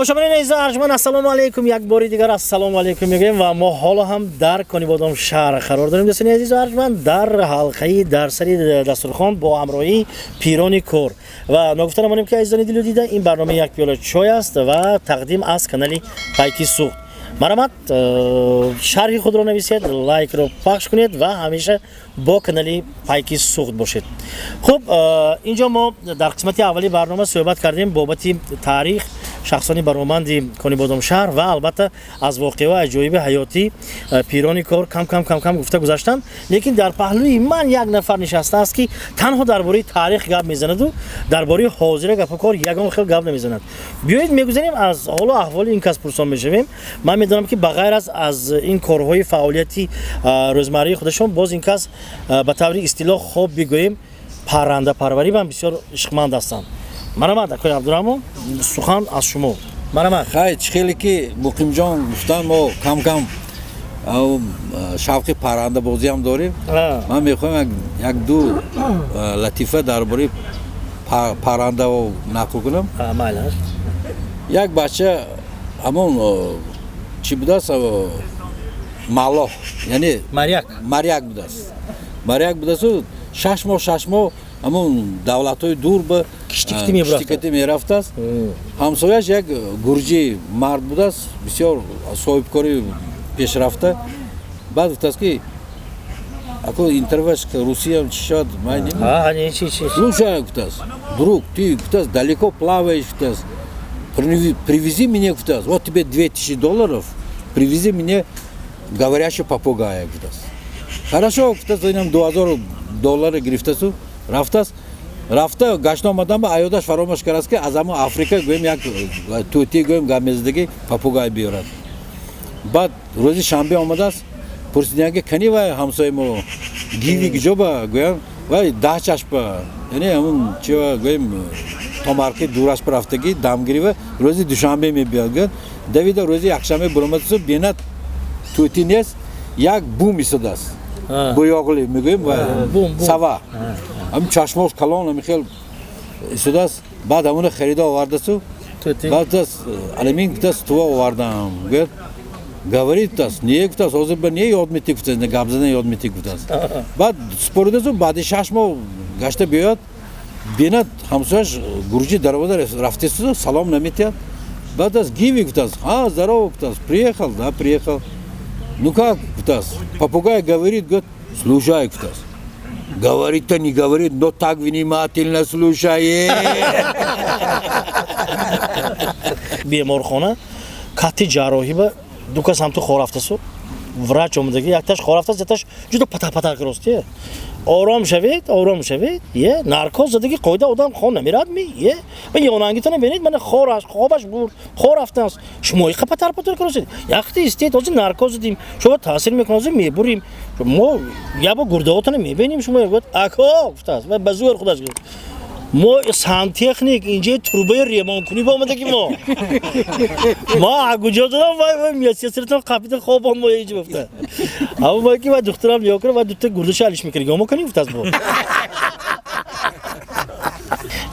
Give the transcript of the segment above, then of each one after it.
тамошобинон азиз арҷманд, ассалому алайкум. Як бори дигар ассалому алайкум мегӯем ва мо ҳоло ҳам дар Конибодом шаҳр қарор дорем. дӯстони азизу арҷманд, дар ҳалқаи дарсари дастурхон бо ҳамроҳии пирони кор ва ногуфта намонем ки азизони дилу дида, ин барнома як пиёла чой аст ва тақдим аз канали Пайки Суғд. Марамат, шарҳи худро нависед, лайкро пахш кунед ва ҳамеша бо канали Пайки Суғд бошед. Хуб, инҷо мо дар қисмати аввали барнома суҳбат кардем бобати таърих, шахсони бароманди Конибодом шаҳр ва албатта аз воқеаҳо аҷоиби ҳаёти пирони кор кам гуфта гузаштанд. Лекин дар паҳлӯи ман як нафар нишастааст ки танҳо дар бораи таърих гап мезанаду дар бораи ҳозира гапу кор ягон хел гап намезанад. Биёед мегузарем аз ҳолу аҳволи ин кас пурсон мешавем. Ман медонам ки ба ғайр аз ин корҳои фаъолияти рӯзмарраи худашон боз ин кас ба таври истилоҳ хоб бигӯем паррандапарварӣ бам бисёр ишқманд ҳастанд. Марамат, акои Абдураҳмон, сухан аз шумо. Марамат. Хай, чихеле ки Муқимҷон гуфтан мо кам-кам шавқи паррандабозӣ ҳам дорем. Ман мехоҳам як-ду латифа дар бораи паррандаҳо нақл кунам. Майли. Як бача ҳамон чӣ будааст? Маллоҳ, яъне маряк будааст. Маряк будаасту 6 моҳ ҳамон давлатҳои дур ба киштикатӣ мерафтааст. Ҳамсояш як гурҷи мард будааст, бисёр соҳибкори пешрафта. Баъд гуфтааст ки ако интервьюш русиям чӣ шавад майни? Слушай, гуфтааст, друг, ты гуфтааст далеко плаваешь, гуфтааст. Привези мне, гуфтааст, вот тебе $2000, привези мне говорящего попугая, гуфтааст. Хорошо, гуфтааст, инам $2000 гирифтасу. Рафта гашт омадам, аёдаш фаромӯш кардааст ки аз ҳамон Африка гӯем як тӯти гӯем гамездаги попугай биёрад. Баъд рӯзи шанбе омадааст, пурсидем ки кани вай ҳамсои мо гиви киҷо ба гӯям вай 10 чашпа, яъне ҳамон чива гӯем томарки дурашпа рафтаги дамгирива рӯзи душанбе мебиёд гӯям. Давида рӯзи якшанбе буромадасу бинад тӯти нест, як бум истодааст. Боёғли мегӯем сава. Ам чашмош калон михел истодааст. Баъд ҳамона харида овардасу. Баъд аламин гуфтааст тува овардам. Гӯяд говорит гуфтааст, не гуфтааст, ҳозир ба не ёд метӣ гуфтааст, не гап задан ёд метӣ гуфтааст. Баъд споридасу баъди 6 моҳ гашта биёяд. Бинад ҳамсояш гурҷи даровода рафтасту салом наметиҳад. Баъд аз гиви гуфтааст, здорово гуфтааст, приехал, да, приехал. Ну как, гуфтааст, попугай говорит, говорит, слушай, гуфтааст. Говорит-то не говорит, но так внимательно слушает. Беморхона кати ҷарроҳӣ ба ду кас ҳамту хор рафтасу. Врач омадаги якташ хор рафтаст, якташ ҷудо патак рости. Ором шавед, е, наркоз задаги қоида одам хон намерад ми, е. Мен ёнангита набинед, ман хобаш бурд, хор рафтаст. Шумо иқа патар росид. Яхти истед, ҳозир наркоз задим, шумо таъсир мекунад, ҳозир мебурим. Мо яба гурдаотона мебинем, шумо гуфт, ако гуфтааст, ва ба зӯр худаш гуфт. Мо сантехник инҷои трубаи ремонткунӣ омадаги мо. Мо агуҷо додам вай месясратон қапита хобон мо инҷо гуфта. Ама мо ки ва духтарам нигоҳ кунам ва дута гурдаша алиш мекунем. Мо каним гуфтааст мо.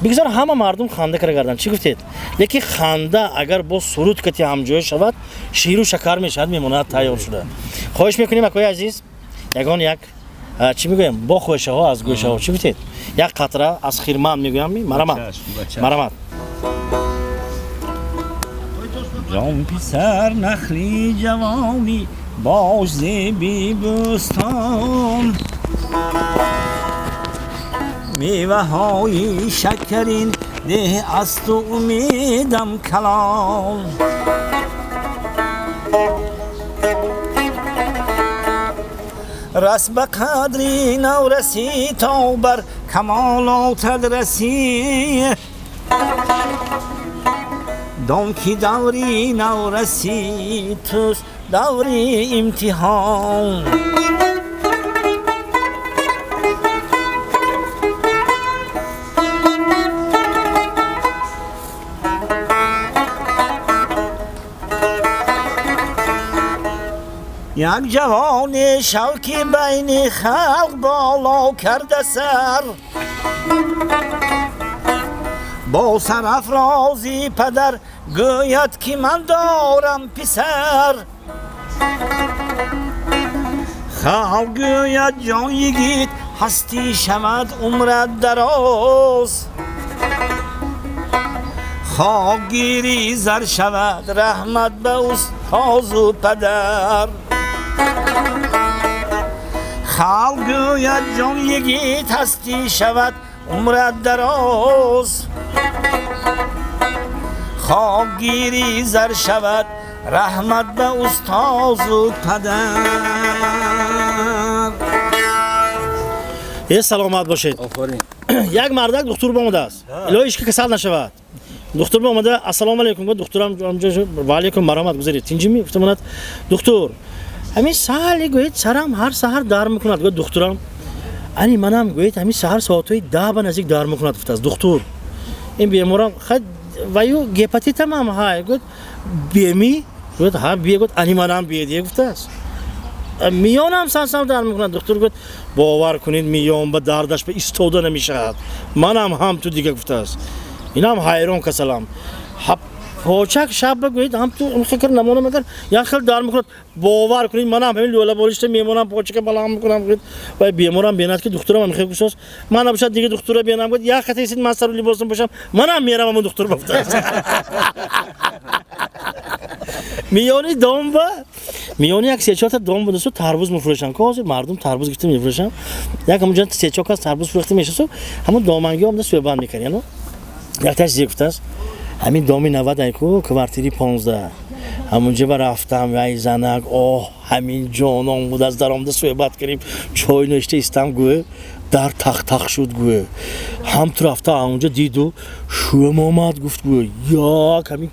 Бигзор ҳама мардум ханда кардан. Чӣ гуфтед? Лекин ханда агар бо суруд кати ҳамҷоя шавад, ширу шакар мешавад, мемонад тайёр шуда. Хоҳиш мекунем акои азиз, ягон як чӣ мегӯям бо хӯшаҳо аз гӯшаҳо чӣ гуфтед? Як қатра аз хирман мегӯям ми марамат. ҷон писар нахли ҷавони бош зеби бӯстон меваҳои шакарин деҳ асту умедам калон رس به قدری نو رسی تا بر کمالات رسی دام کی دوری نو رسی توست دوری امتحان یک جوان شوکی بین خلق بالا کرده سر با سرافرازی پدر گوید که من دارم پسر خلق گوید جان یگیت هستی شود عمرت دراز خاک گیری زر شود رحمت به استاد و پدر خلق گوید جان یگیت هستی شود عمرت دراز خاک گیری زر شود رحمت به استاد و پدر یه سلامت باشید. آفرین. یک مردک دکتر با اومده است. الهی هیچ کی کسل نشود. دکتر با اومده السلام علیکم گفت دکترم اونجا و علیکم مرحمت گذارید. تینجی گفتم دکتر همین سالی گوید سرم هر سحر دار میکند گفت دکترم انی منم گوید همین سحر ساعتای 10 به نزدیک دار میکند گفت از دکتر این بیمارم خد وایو گپاتیت هم های گفت بیمی گفت ها بی گفت انی منم بی دیگه گفت است میانم سانسام دار میکنن دکتر گفت باور کنید میان به دردش به ایستاده نمیشه منم هم تو دیگه گفته است اینم حیران کسلام پوچک شب بگوید هم تو اون فکر نمونه مگر یا خیلی دار میکنه باور کنید منم همین لولا بالشت میمونم پوچک بالا میکنم گفت و بیمارم بیند که دکترم هم خیلی گوشاست منم بشه دیگه دکتر بیانم گفت یا خطی سید من سر لباسم باشم منم میرم اون دکتر بفته میانی دام و میانی یک سه چهار تا دام بوده سو تربوز میفروشن که مردم تربوز گرفته میفروشن یک همونجا سه چهار تا تربوز فروخته میشه سو همون دامنگی هم دست بند میکنن یک تاش زیگفت است همین دامی 90 ایکو کوارتری 15 همونجا با رفتم وای زنک اوه همین جانم بود از درآمد صحبت کردیم چای نوشته استم گوه در تخ تخ شد گوه هم تو رفته اونجا دیدو شوم اومد گفت گوه یا کمی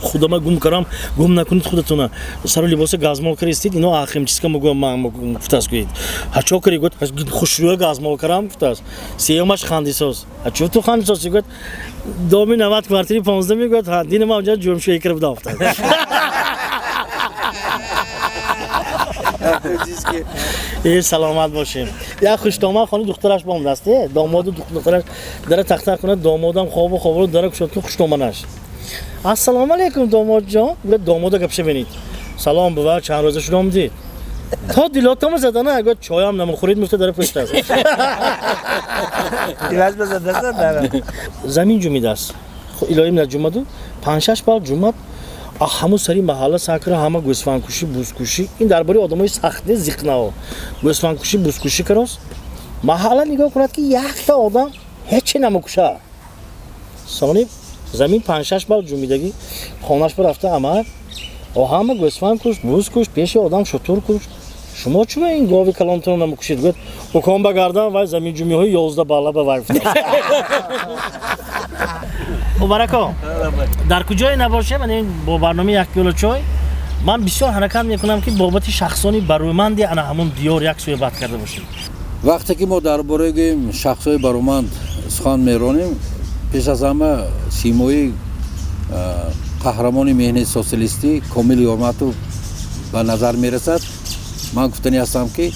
خودم گم کردم گم نکنید خودتون سر لباس گازمال کردید اینو آخرین چیزی که میگم من گفت است گوید هچو کری گفت خوشروی گازمال کردم گفت است سیامش خندیساز هچو تو خندیساز گفت دومی 90 کوارتری 15 میگفت دین ما اونجا جرم شوی کرد افتاد ای سلامت باشیم یا خوشتومه خانم دخترش با هم دسته داماد و دخترش داره تخت تخت کنه دامادم خواب و خواب رو داره شد که خوشتومه نش السلام علیکم داماد جان به داماد گپشه بینید سلام بابا چند روزه شما آمدید تا دیلاتم زدن اگه چای هم نمیخورید میفته داره پشت است دیواز بزنده زمین جمعه است الهی من جمعه 5-6 بار جمعه همون سری محله ساکره همه گوسفند کشی بوز کشی این درباره آدمای سخت زیقنا گوسفند کشی بوز کشی کراس محله نگاه کنید که یک تا آدم هیچی نمیکشه سانی زمین 5-6 بار جمعیدگی خانه‌اش پر رفته عمل و همه گوسفند کش بوز کش پیش آدم شطور کش شما چرا این گاوی کلانتون نمیکشید گفت حکم بگردن و زمین جمعه های 11 بالا به وقت مبارکا در کجای نباشه من با برنامه یک کیلو چای من بسیار حرکت میکنم که بابت شخصانی برومندی انا همون دیار یک صحبت کرده باشیم وقتی که ما درباره شخصای برومند سخن میرانیم پیش از همه سیمای قهرمان مهنه سوسیالیستی کامل یورماتوف به نظر میرسد من گفتنی هستم که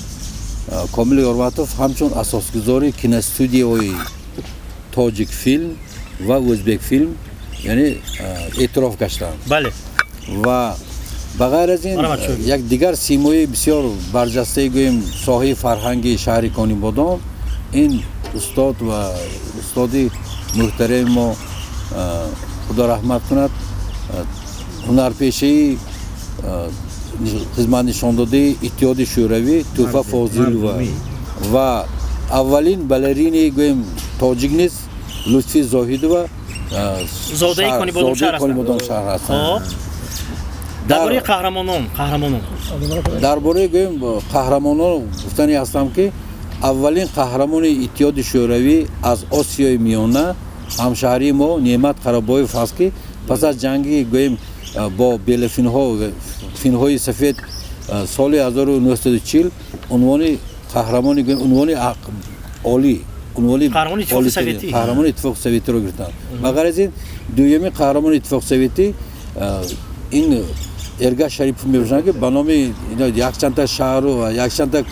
کامل یورماتوف همچون اساسگذاری کیناستودیوی تاجیک فیلم و ازبک فیلم یعنی اعتراف گشتند بله و بغیر از این یک دیگر سیمای بسیار برجسته گویم ساحه فرهنگی شهر کانیبادان این استاد و استادی محترم ما خدا رحمت کند هنرپیشه خدمت نشان داده اتحاد شوروی توفا فاضل و اولین بالرین گویم تاجیک نیست لطفی زاهدova زاده کانیبادان شهر هستند درباره قهرمانان درباره قهرمانان گفتنی هستم که اولین قهرمان اتحاد شوروی از آسیای میانه همشهری ما نعمت قراباєв است که پس از جنگ گویم با بلفین‌ها فین‌های سفید سال 1940 عنوان قهرمان گویم عنوان عالی قهرمان اتفاق سوویتی رو گرفتند. مگر از این دومی قهرمان اتفاق سوویتی این ارگاه شریف می‌باشند که به نام یک چند تا شهر و یک چند تا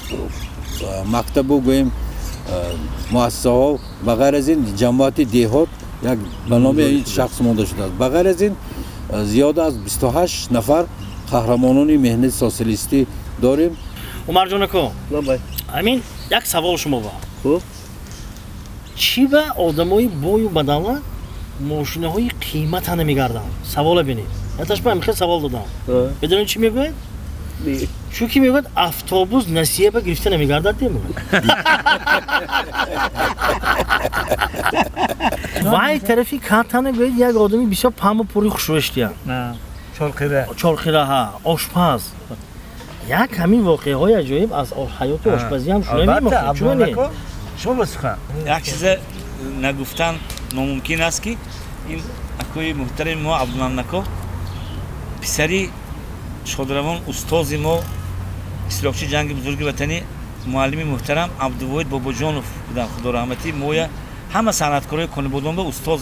مکتب و گویم مؤسسه‌ها مگر از این جماعت دهات یک برنامه این شخص مانده شده است. بغیر از این زیاد از 28 نفر قهرمانان مهنت سوسیالیستی داریم. عمر جان کو همین یک سوال شما با خب چی به آدمای بوی و بدن ماشینه های قیمت نمیگردن سوال بینید اتش من میخوام سوال دادم بدونین چی میگوید چون که میگوید اتوبوس نسیه به گرفته نمیگردد میگوید وای طرفی کاتانه گوید یک آدمی بسیار پام و پوری خوشوشتیه نه چالخیره ها آشپز یک همین واقعه های عجایب از حیات آشپزی هم شونه میمخوید چونه شما بسخن یک چیز نگفتن ناممکن است که این اکوی محترم ما عبدالمملکو پسری شادروان استاذ ما اسلاکچی جنگ بزرگ وطنی معلم محترم عبدالواحد باباجانوف بودن خدا رحمتی مویا همه صنعتکارای کنیبودان به استاد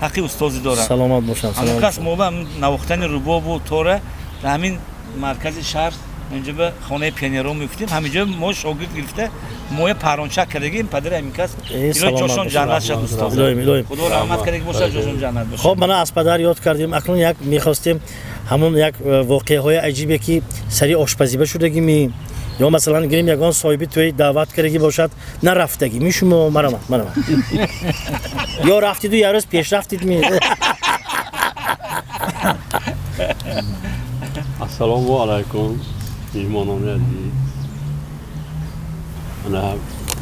حقی استادی داره سلامت باشن همون کس ما به نواختن رباب و توره در همین مرکز شهر اینجا به خانه پیانیرو میفتیم همینجا ما شاگرد گرفته موی پرانچک کردگیم پدر همین کس اینا جاشون جنت شد استاد خدا رحمت کنه باشه جاشون جنت باشه. خب من از پدر یاد کردیم اکنون یک میخواستیم همون یک واقعه های عجیبی که سری آشپزی بشودگی می یا مثلا گریم یگان صاحبی توی دعوت کردگی باشد نرفتگی میشم مرام یا رفتید و یه روز پیش رفتید می السلام علیکم میهمانان عزیز من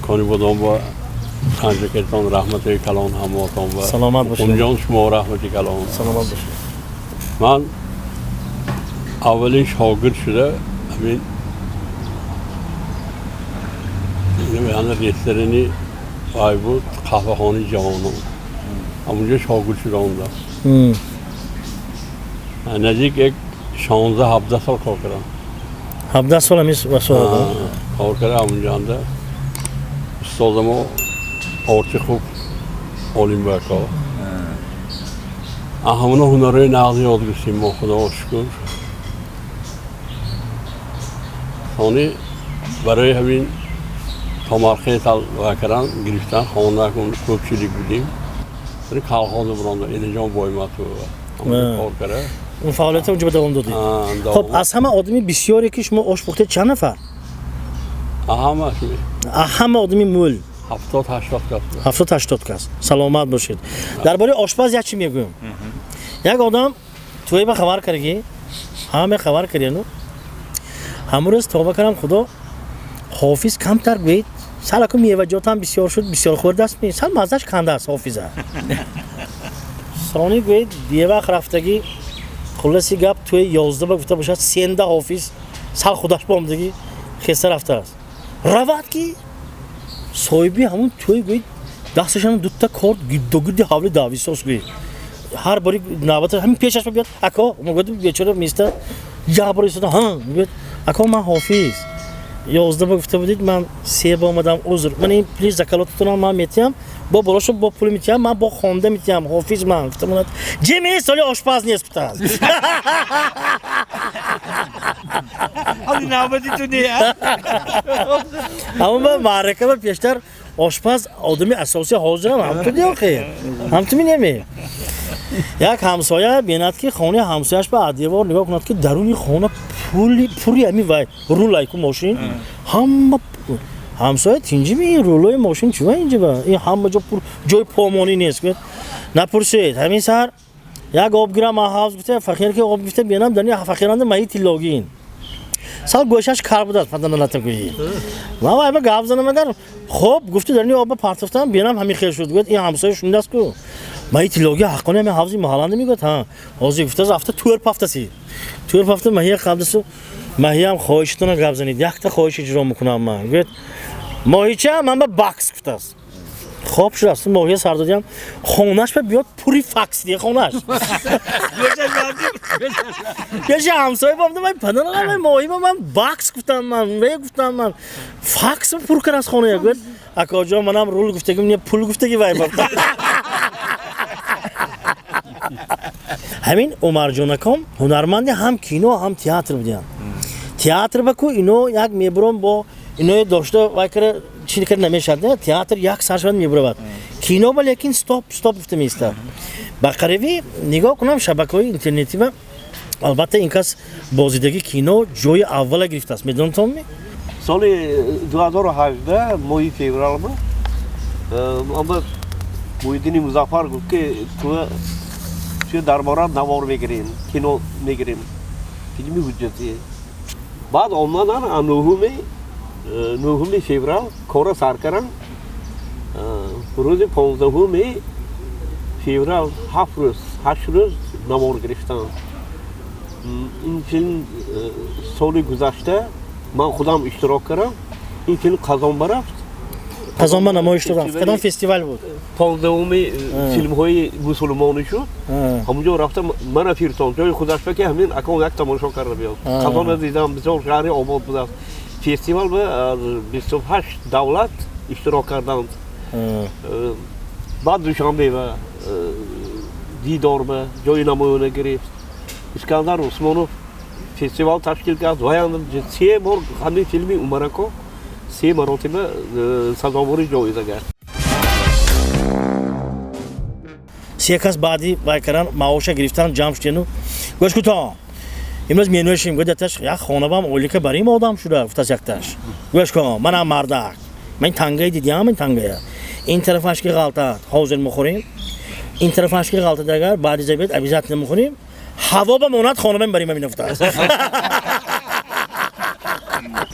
کانی بودم با خانجکتان رحمت کلان همواتان و سلامت باشید اونجان شما رحمت کلان سلامت باشید من اولین شاگرد شده همین نمیدونم رستورانی وای بود قهوه خانه جوانان همونجا شاگرد شده اونجا نزدیک یک 16-17 سال کار کردم 17 سال همیست واسه کار کردم همونجا انده استاد ما آرچه خوب علیم برکا همونا هنرهای نقضی یاد گرفتیم ما خدا شکر ثانی برای همین تا مرخه کردن گرفتن خانه کن کوچیلی بودیم برای کالخاز برانده اینجا بایمت و کار کرده اون فعالیت اونجا به دوام دادی خب از همه آدمی بسیاری که شما آش پخته چند نفر همه آدمی مول 70-80 کس سلامت باشید درباره آشپز یک چی میگم یک آدم توی به خبر کردی همه خبر کردن همون روز توبه کردم خدا حافظ کمتر گوید سال که میوجات هم بسیار شد بسیار خورد است می سال مزدش کنده است حافظه سانی گوید یه وقت رفتگی خلاصی گپ توی 11 با گفته باشد 13 حافظ سال خودش با آمدگی خسته رفته است رواد کی صاحبی همون توی گوید دستشان دوتا کارد گرد حوله داویسوس گوید هر باری نوبت همین پیشش بیاد اکا میگفت بیچاره میسته یا باری صدا ها میگفت اکا من حافظ 11 با گفته بودید من 3 با اومدم عذر من این پلیز زکلاتتون من میتیم با براشو با پول میتیم من با خونده میتیم حافظ من گفتم جمی سالی آشپز نیست بتاز حالی نوبتی تو نیه اما من معرکه با پیشتر آشپز آدمی اساسی حاضرم هم تو دیو خیر هم تو نمی یک همسایه بیند که خانه همسایه‌اش به ادیوار نگاه کند که درونی خانه پولی همی وای رول لایکو ماشین همه همسایه تینجی می این رولای ماشین چیه اینجا با این همه جا جای پامانی نیست که نپرسید همین سر یک آبگیرم حافظ گفته فقیر که آب گفته بینم دنی فقیرانده مایی تیلاگین سال گوشش کار بود پدن نتگویی ما وای به گاف زنم مگر خب گفته دنی آب پرتفتم بینم همین خیر شد گفت این همسایه شونده است کو مایی تیلاگی حقانه همین حافظی محلنده میگفت ها حافظی گفته رفته تور پفتسی تور پفته ماهی قبلسو ماهی هم خواهشتون گاف زنید یک تا خواهش اجرا میکنم من گفت ماهیچه من به باکس گفته است خوب شد است ماهی سردادی هم خونش به بیاد پوری فاکس دیگه خونش یه همسایه بامده من پدر من ماهی من باکس گفتم من فاکس پر کرد از خونه گفت اکا جا منم رول گفتگی من پول گفتگی وای بابا همین عمر جانکم هنرمند هم کینو هم تئاتر بودن تئاتر بکو اینو یک میبرم با اینو داشته وای کرده چی کرد نمیشد تئاتر یک سرشون میبرد کینو با لیکن استاپ گفته میسته با قریبی نگاه کنم شبکه‌های اینترنتی و البته این کس بازیدگی کینو جای اول گرفته است میدونم تو می سال 2018 ماه فوریه اما محیدین مظفر گفت که تو درباره نوار میگیریم کینو میگیریم فیلمی حجتیه بعد آمدن نهم فوریه کار سر کردن روز 15 فوریه 8 روز نوار گرفتن این فیلم سال گذشته من خودم اشتراک کردم این فیلم قزان برفت قزان نمایش داد کدام فستیوال بود 15 فیلم های مسلمانی شد همونجا رفتم من افیرتان جای خودش که همین اکان یک تماشا کرده بیاد قزان رو دیدم بسیار شهر آباد بود فستیوال به 28 دولت اشتراک کردند بعد دوشنبه و دیدار به جای نمایانه گرفت اسکندر عثمانوف فستیوال تشکیل کرد و 3 بار همین فیلمی اومرکو 3 مراتبه سزاواری جایزه گرفت سه کس بعدی وایکران معاش گرفتن جمع شدن گوش کوتا امروز مینوشیم گفتش یک خانوام اولی که بریم آدم شده گفتش یکتاش گوش کن منم مردک من تنگه دیدم من تنگه این طرفش که غلطه حاضر میخوریم این طرفش که غلطه دیگر بعد زبید ابیزات نمیخوریم هوا به مونت خانوام بریم میفته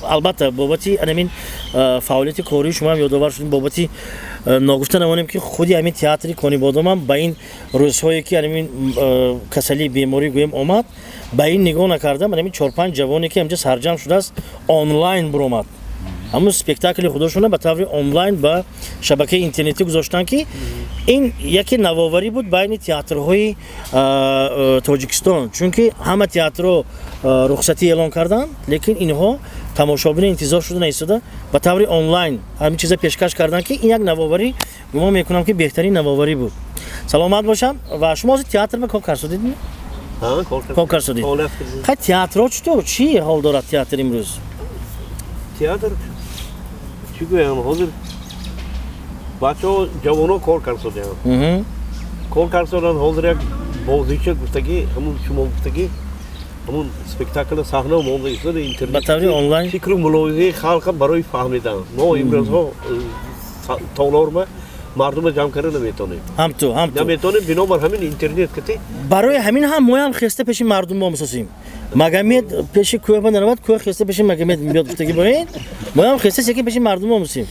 البته بابتی همین فعالیت کاری شما هم یادآور شدیم بابتی نگفته نمونیم که خودی همین تئاتری کنی بودم هم با این روزهایی که همین کسلی بیماری گویم اومد با این نگاه نکردم همین 4-5 جوانی که اینجا سرجم شده است آنلاین برآمد همون اسپکتاکل خودشون به طور آنلاین با شبکه اینترنتی گذاشتن که این یکی نوآوری بود بین تئاترهای تاجیکستان چون که همه تئاتر رخصتی اعلان کردن لیکن اینها تماشابین انتظار شده نیستده به طور آنلاین همین چیزا پیشکش کردن که این یک نوآوری گمان میکنم که بهترین نوآوری بود سلامت باشم و شما از تئاتر به کار کردید کار کردید خیلی تئاتر چطور چی حال دارد تئاتر امروز تئاتر چی گویم حاضر بچه‌ها جوان‌ها کار کردن کار کردن حاضر یک بازیچه گفتگی همون شما گفتگی همون اسپکتاکل صحنه مونده ایستاده اینترنت به طور آنلاین فکر و ملاحظه خلق برای فهمیدن ما امروزها تالار ما مردم جمع کردن نمیتونیم هم تو نمیتونیم بنابر همین اینترنت کتی برای همین هم ما هم خسته پیش مردم ما میسازیم مگمید پیش کوه بندرمات کوه خسته پیش مگمید میاد گفتگی باید ما هم خسته سکی پیش مردم ما میسیم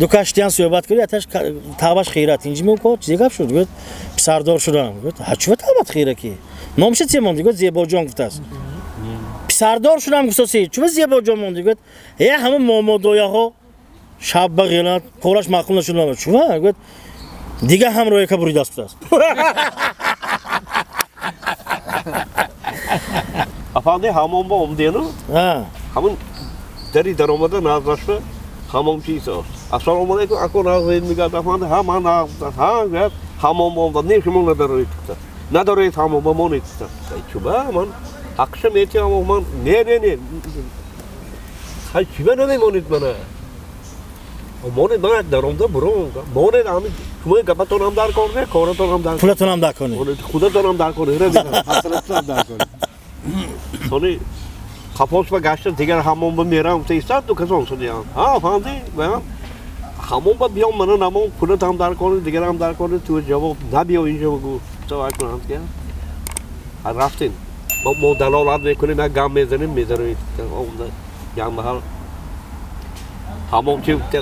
دو کشتیان صحبت کردی اتش تابش خیرات اینجا میگه چی گپ شد گفت سردار شدم گفت هچو تابت خیره کی نامش چی موندی گفت زیبا جان گفت است سردار شدم گفت چی زیبا جان موندی گفت همون مامودویا ها شب بغیلات کارش معقول نشد چی گفت دیگه هم روی کبری دست است افاده همون با اومدینو همون دری در اومده نازداشته همون چیز است السلام علیکم اکو نازید میگه افاده همون گفت همون با اومده نشمون ندارید همون با مونید چی با من حقش میتی همون من نه خیلی چی با نمیمونید منه مونید من در اومده برون مونید همین شما گپتون هم در کنه کارتون هم در کنه پولتون هم در کنه خودتون هم در کنه حسرتتون هم در کنه سونی خپوش و گشتن دیگر همون با میرم تا ایستاد دو کسان شدیم ها فهمیدی بیام همون با بیام من نمون پولت هم در کنه دیگر هم در کنه تو جواب نبیا اینجا بگو تو اکنون که رفتین ما دلالت میکنیم یک گام میزنیم اون گام بحال همون چه گفت که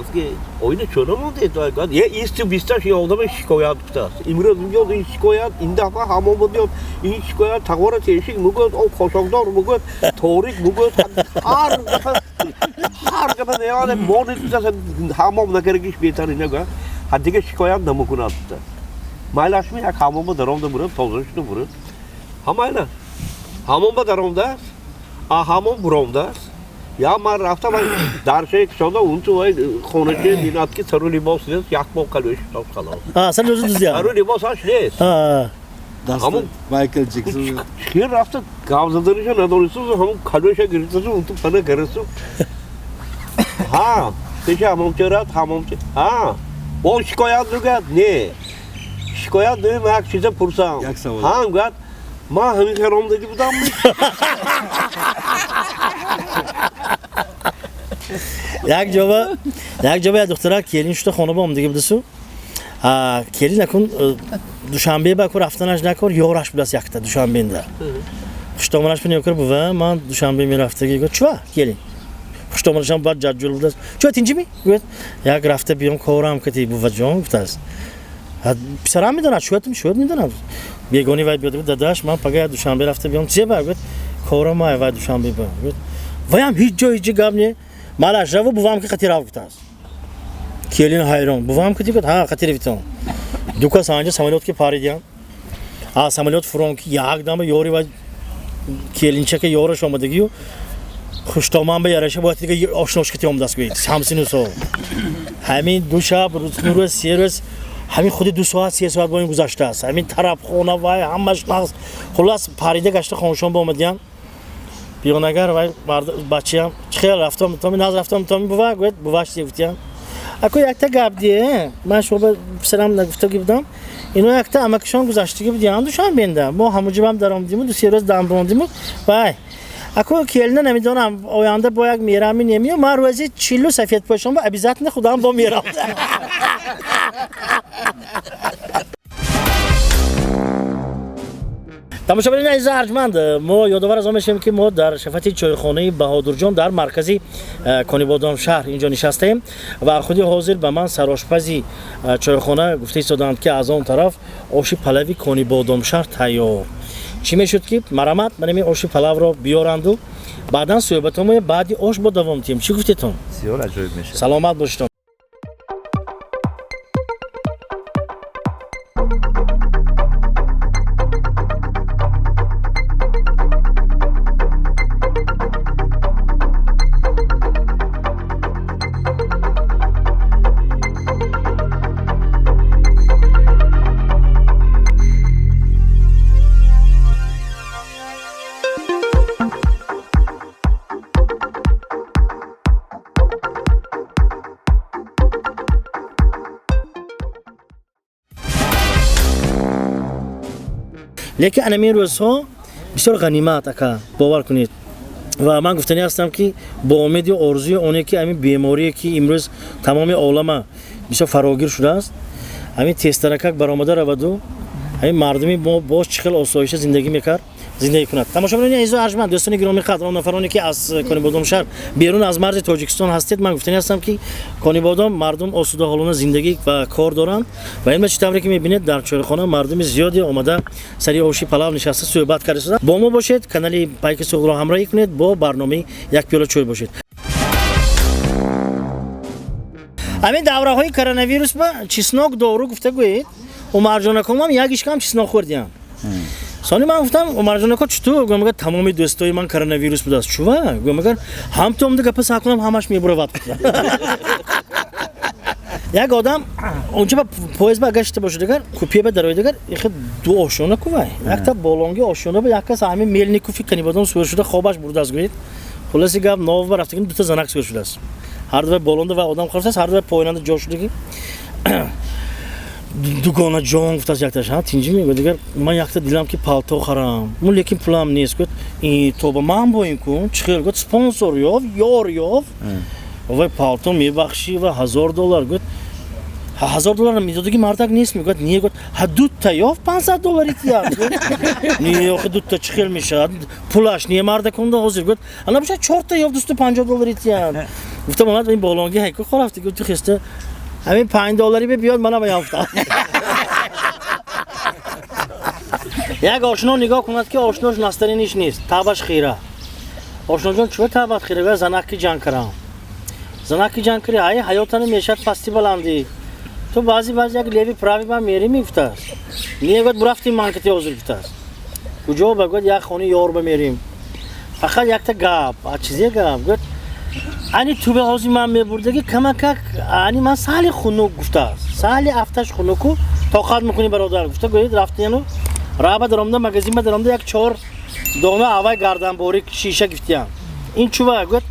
oyunu çözemedi diyor. Ya isti bista şey oldu mu şikayet tutar. İmroz diyor این şikayet این دفعه همون بود این şikayet تقوار تیشیک میگه او خوشگذار میگه تاریک میگه هر دفعه نیاد مورد همون نگرگیش بهتره نگه هر دیگه شکایت نمیکنه tutar. مایلاش می یک همون درامده برد تازهش نبرد. همایلا همون درامده است. همون برامده است. یا من رفتم در شهر شده اون تو خانه دینات که سر و لباس نیست یک ماه کلوش تاپ خلاص. سر روز دوزیا. سر و لباسش نیست. همون مایکل جکسون. خیر رفته گاوزدنیش ندانستم همون کلوش گرفته اون تو پناه گرفته. ها پیش حمامچه رفت حمامچه با شکایت میگه نه شکایت داریم یک چیز پرسم یک سوال. گفت ما همین حرامزاده بودم یک جواب دخترها کلین شده خانه با هم دیگه بدسو کلی نکن دوشنبه بکن رفتنش نکن یارش بودست یکتا دوشنبه اینده خوشتامنش بینی یکر بوه من دوشنبه می رفته گفت چوه کلی خوشتامنش هم باید جد جل بودست چوه تینجی می؟ گفت یک رفته بیام کارم کتی بوه جان گفتست پسرم میدونم شوید میدونم بیگانی وای بیاد داداش من پگاه دوشنبه رفته بیام چیه گفت کارم ما وای دوشنبه با گفت وایم هیچ جای گپ نه مال اشرف بوام که خطیر گفتست کلین حیران بوام که گفت خطیر ویتون دوکا سانجا سامالیات که پاریدیم سامالیات فرانکی یک دام یوری و کلینچه که یورش آمدگیو خوشتامان به یارشه باید دیگه آشناش کتی آمدست گوید همسینو سو همین دو شب روز سه روز همین خود 2 ساعت 3 ساعت با این گذشته است همین طرف خونه وای همش نقص خلاص پریده گشته خونشون با اومدیم بیانگر وای بچه‌ام خیلی رفتم تا ناز رفتم تا بوا گفت بواش دیفتم اكو یکتا گپ دیه من شما پسرم نگفته بودم اینو یکتا امکشان گذشته بودیم دوشان بنده ما هموجبم درآمدیم 2-3 روز دام روندیم وای اكو کلنه نمیدونم آینده با یک میرامی نمیام من روزی 40 سفید پوشم با ابیزت نه خودم با میرم تماشاگران عزیز ارجمند ما یادآور از آن میشیم که ما در شفت چایخانه بهادر جان در مرکزی کنیبادام شهر اینجا نشستیم و خودی حاضر به من سرآشپزی چایخانه گفته ایستادند که از آن طرف آش پلوی کنیبادام شهر تیار چی میشد که مرامت من این آش پلو را بیارند و بعدا صحبتمون بعدی آش با دوام تیم چی گفتیتون بسیار عجایب میشه سلامت باشید لیکن این روزها بسیار غنیمت اکا باور کنید و من گفتنی هستم که با امید و آرزوی اونه که همین بیماری که امروز تمام عالم بسیار فراگیر شده است همین تسترکک برآمده رود و همین مردمی ما باز چخل آسایش زندگی کند. تماشاگران عزیز و ارجمند دوستان گرامی قدران نفرانی که از کنیبادام شهر بیرون از مرز تاجیکستان هستید من گفتنی هستم که کنیبادام مردم آسوده حالانه زندگی و کار دارند و این چه طوری که میبینید در چایخانه مردم زیادی آمده سری آشی پلو نشسته صحبت کرده با ما باشید کانال پایک سوق را همراهی کنید با برنامه یک پیاله چای باشید. همین دوره‌های کرونا ویروس با چسناک دارو گفته گویید و مرجانکام هم یکیش کم چسناک خوردیم. سانی من گفتم عمر جان کو چطور گفتم میگه تمام دوستای من کرونا ویروس بود است چوه گفتم میگه هم تو هم دیگه پس کنم همش میبره وقت یک آدم اونجا پایز گشته باشه دیگر کوپیه به درای دیگر یک دو آشونه کوه یک تا بالونگی آشونه به یک کس همین میلنیکوفی کنیبادام سور شده خوابش برده از گوید خلاصی گفت ناو رفته دو تا زنک سور شده است هر دو بالونده و آدم خلاص هر دو پاییننده جا شده کی دوگانه جان گفت از یک تاش ها تینجی میگه دیگر من یک تا دیدم که پالتو خرم من لیکن پولم نیست گفت این تو با من با این کن چخیر گفت اسپانسر یار و پالتو میبخشی و $1000 گفت $1000 میدادی که مردک نیست میگه نیه گفت دو تا یاف $500 ایتیا نیه آخه دو تا چخیر میشه پولش نیه مردک کنده حاضر گفت الان میشه 4 تا یاف $250 ایتیا گفتم اومد این بالانگی هیکو خورفتی گفت تو خسته همین $5 به بیاد منم یافتم یک آشنا نگاه کند که آشناش نسترینیش نیست تابش خیره آشنا جان چوه تابت خیره و زنکی جان کرم زنکی جان کری های حیاتان میشد فستی بلندی تو بعضی یک لیوی پراوی با میری میفتست نیه گفت برفتیم مانکتی حضور گفتست کجا بگوید یک خونه یار بمیریم فقط یک تا گپ چیزی گپ گفت انی تو به حاضی من میبرده که کمک انی من سالی خونو گفته است سالی افتش خونو کو طاقت میکنی برادر گفته گوید رفته یعنی رابط درامده مگزین درامده یک 4 دانه اوای گردن باری شیشه گفتیم این چوبه گفت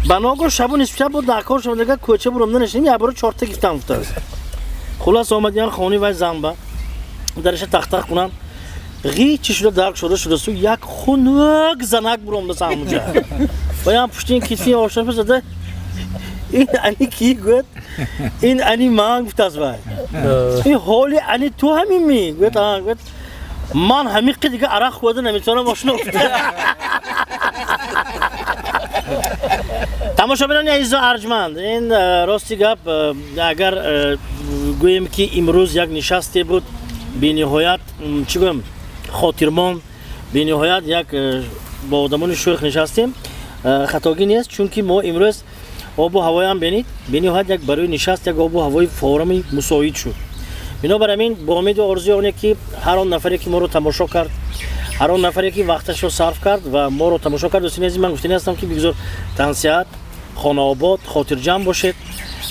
بناگو شبو نصف شب بود دکار شما دیگه کوچه برام نشینیم یه برو 4 تا گفتم افتاد خلاص آمدیم خونی و زنبا درش تخت کنم غی چی شده درک شده سو یک خنک زنک برام دست همونجا و یا پشتین کسی آشرف زده این انی کی گفت این انی من گفت از وای این حالی انی تو همین می گفت من همین که دیگه عرق خورده نمیتونم ماشین افتاد تماشا بینانی عزیز ارجمند این راستی گپ اگر گویم که امروز یک نشستی بود به نهایت چی گویم خاطرمان به نهایت یک با آدمان شوخ نشستیم خطاگی نیست چون که ما امروز آب و هوای هم بینید به نهایت یک برای نشست یک آب و هوای فورمی مساعد شد بنابراین با امید و آرزوی آنه که هر آن نفری که ما رو تماشا کرد هر آن نفری که وقتش رو صرف کرد و ما رو تماشا کرد دوستان عزیز من گفتنی هستم که بگذار تنصیحت خانه آباد خاطر جمع باشید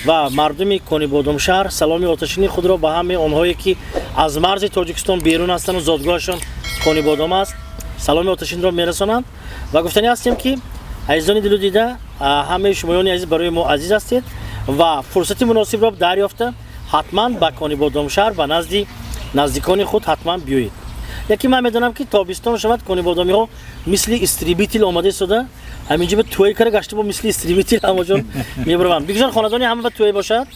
و مردم کنی بادام شهر سلام آتشینی خود را به همه آنهایی که از مرز تاجیکستان بیرون هستند و زادگاهشان کنی بادام است سلام آتشین را میرسانند و گفتنی هستیم که عزیزان دل و دیده همه شمایان عزیز برای ما عزیز هستید و فرصت مناسب را دریافته حتما به کنی بادام شهر به نزدیکان خود حتما بیایید یکی من میدونم که تابستان شود کنی بادامی ها مثل استریبیتیل آماده شده همینجا به توی کار گشته با مثل استریبیتیل همونجا میبرن بگذار خاندانی همه به توی باشد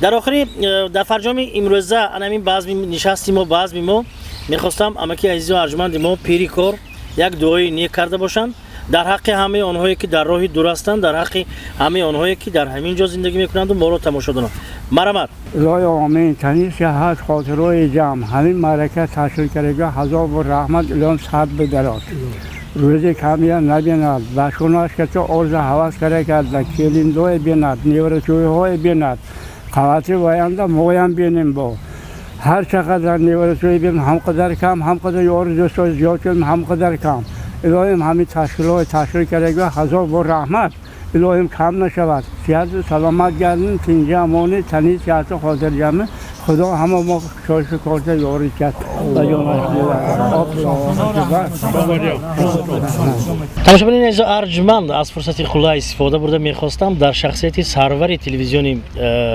در آخری در فرجام امروزه همین بعض نشستیم و بعض ما میخواستم اما که عزیز و ارجمند ما پیری کار یک دعای نیک کرده باشند در حق همه آنهایی که در راه دور هستند در حق همه آنهایی که در همین جا زندگی میکنند و ما رو تماشا دارند مرحمت الهی آمین تنی صحت خاطرهای جمع همین معرکه تحصیل کرده هزار و رحمت الهی صحت بدرد روزی کامیاب نبیند و شوناش که تو عرض حواس کرده کلیندوی بیند نیورچوی های بیند قواتی وینده مویم بینیم با هر چقدر نیورچوی بین هم قدر کم هم قدر یار دوستای زیاد کنیم هم قدر کم الهیم همین تحصیل کرده هزار و رحمت الهیم کم نشود صحت سلامت گردن تنجه امانی تنی صحت خاطر جمع خدا همه ما شایش کارت یاری کرد و جانش تماشا بینید عزیز ارجمند از فرصت خلا استفاده برده میخواستم در شخصیت سرور تلویزیون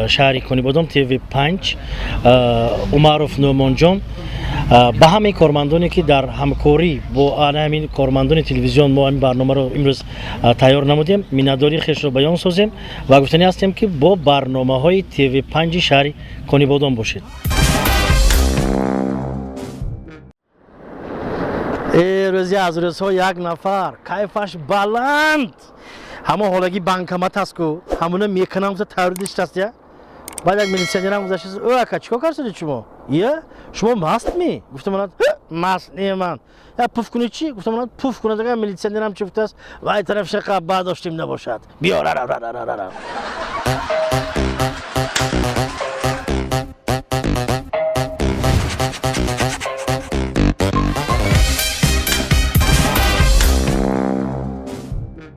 شهر کنی بادام تیوی 5 عمروف نومان جان به همه کارمندانی که در همکاری با همین کارمندان تلویزیون ما این برنامه رو امروز تیار نمودیم مینداری خیش رو بیان سازیم و گفتنی هستیم که با برنامه های تیوی 5 شهر کنی بادام باشید روزی از روزها یک نفر کیفش بلند همه حالگی بانکمت هست که همونه میکنم که تروریست هست یا بعد یک میلیسیونر هم گذاشته او اکا چیکار کردید شما یه شما مست می گفتم من مست نیم من یا پوف کنی چی گفتم من پوف کنه دیگه میلیسیونر هم چفت است و این طرف شقه بعد داشتیم نباشد بیا را